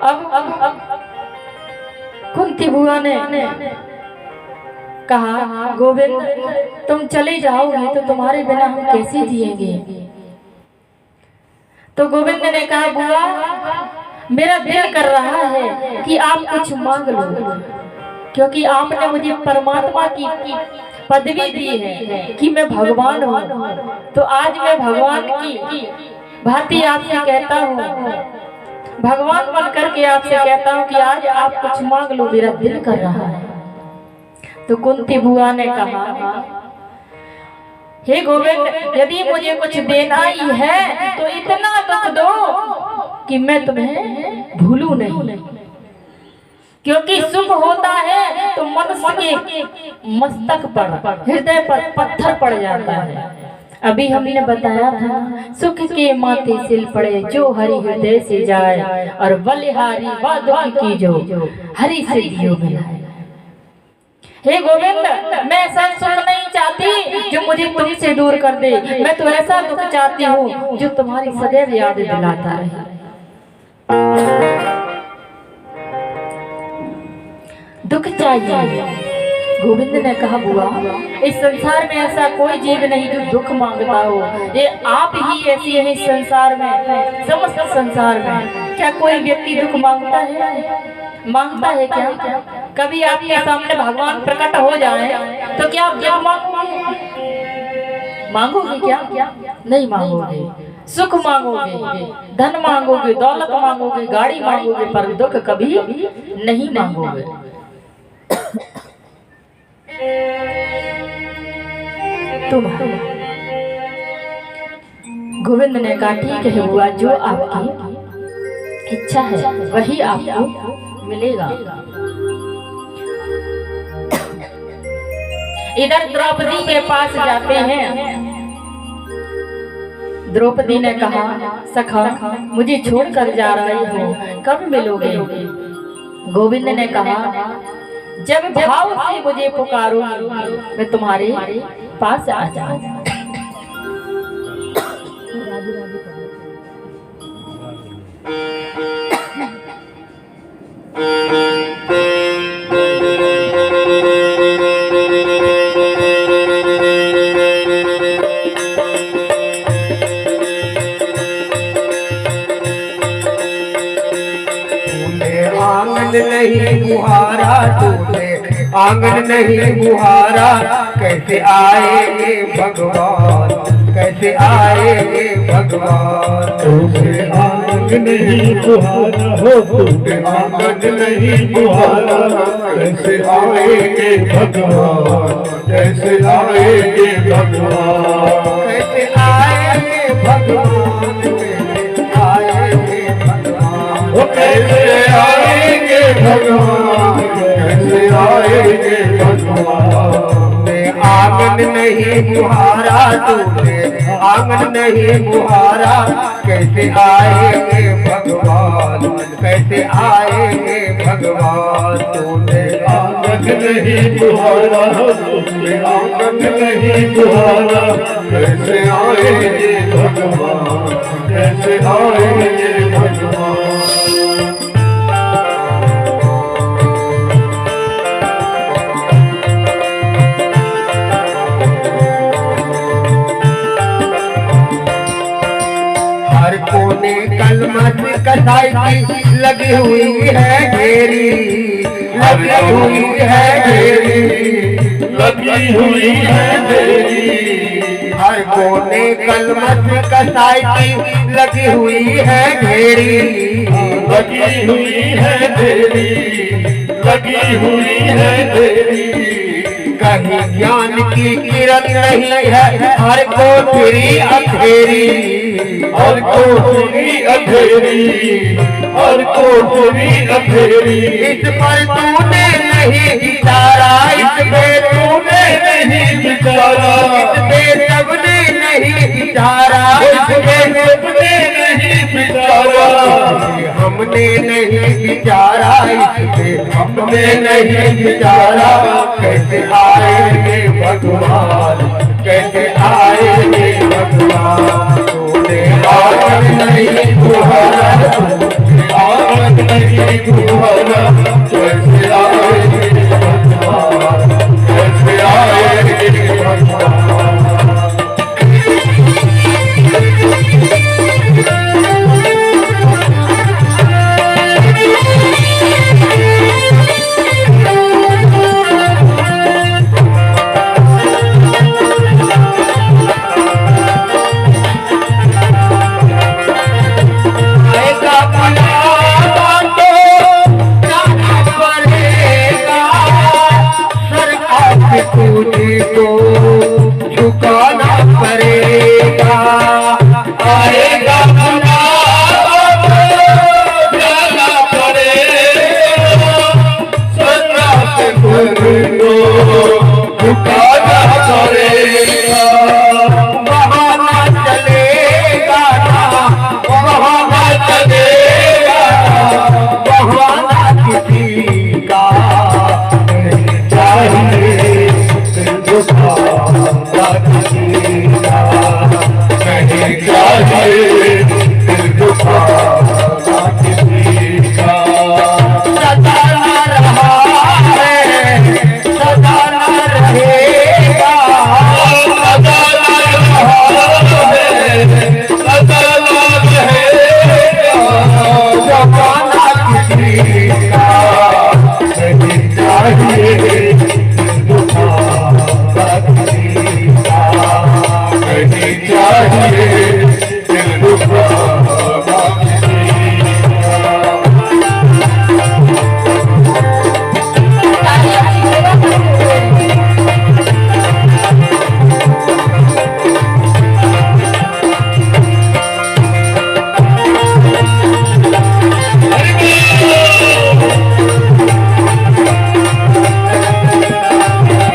अब कुंती बुआ ने कहा, गोविंद तुम चले जाओगे तो तुम्हारे बिना हम कैसे जिएंगे। तो गोविंद ने कहा, बुआ मेरा दिल कर रहा है कि आप कुछ मांग लो, क्योंकि आपने मुझे परमात्मा की पदवी दी है कि मैं भगवान हूँ। तो आज मैं भगवान की भांति आपसे कहता हूँ, भगवान बन करके आपसे कहता हूँ कि आज आप कुछ मांग लो, मेरा दिल कर रहा है। तो कुंती बुआ ने कहा, हे गोविंद यदि मुझे कुछ देना ही है तो इतना दुख दो कि मैं तुम्हें भूलूं नहीं, क्योंकि सुख होता है तो मनुष्य के मस्तक पर, हृदय पर पत्थर पड़ जाता है। अभी हमने बताया था, सुख के माथे सिल पड़े जो हरि हृदय से जाए, और बलिहारी व दुख की जो हरि से दियो मिलाए। हे गोविंद मैं ऐसा सुख नहीं चाहती जो मुझे तुमसे दूर कर दे, मैं तो ऐसा दुख चाहती हूँ जो तुम्हारी सदैव याद दिलाता रहे। दुख चाहिए। गोविंद ने कहा, बुआ इस संसार में ऐसा कोई जीव नहीं जो दुख मांगता हो, ये आप ही ऐसी हैं इस संसार में, समस्त संसार में। क्या कोई व्यक्ति दुख मांगता है? मांगता है क्या? कभी आपके सामने भगवान प्रकट हो जाए तो क्या आप दुख मांगोगे? क्या नहीं मांगोगे। सुख मांगोगे, धन मांगोगे, दौलत मांगोगे, गाड़ी मांगोगे, पर दुख कभी नहीं मांगोगे। तुम गोविंद ने कहा, ठीक है बुआ, जो आपकी इच्छा है वही आपको मिलेगा। इधर द्रौपदी के पास जाते हैं। द्रौपदी ने कहा, सखा मुझे छोड़कर जा रही हो, कब मिलोगे? गोविंद ने कहा, जब भाव से मुझे पुकारोगी मैं तुम्हारे पास आ जाऊंगा। नहीं मुहारा तूने आंगन नहीं मुहारा, कैसे आएंगे भगवान, कैसे आएंगे भगवान। तूने आंगन नहीं मुहारा हो, तूने आंगन नहीं मुहारा, कैसे आएंगे भगवान, कैसे आएंगे भगवान, कैसे आएंगे भगवान, आएंगे भगवान, कैसे आएंगे भगवान, कैसे आएंगे भगवान। आंगन नहीं मुहारा तूने आंगन नहीं मुहारा, कैसे आएंगे भगवान, कैसे आएंगे भगवान। तूने आंगन नहीं मुहारा, तूने आंगन नहीं मुहारा, कैसे आएंगे भगवान, कैसे आएंगे भगवान। हर कोने कलमत कसाई की लगी हुई है ढेरी, लगी हुई है ढेरी, लगी हुई है ढेरी। हर कोने कलमत कसाई की लगी हुई है ढेरी, लगी हुई है ढेरी, लगी हुई है ढेरी। कहीं ज्ञान की किरण नहीं है, हर कोठरी अंधेरी, हर कोठरी अंधेरी, हर कोठरी अंधेरी। इस पर तूने नहीं विचारा, इस पे तूने नहीं विचारा, इस पे सबने नहीं विचारा, इस पे सबने नहीं विचारा। हमने नहीं विचारा, इस पे हमने नहीं विचारा, कैसे आएंगे भगवान, कैसे आएंगे भगवान। तूने आंगन नहीं मुहारा,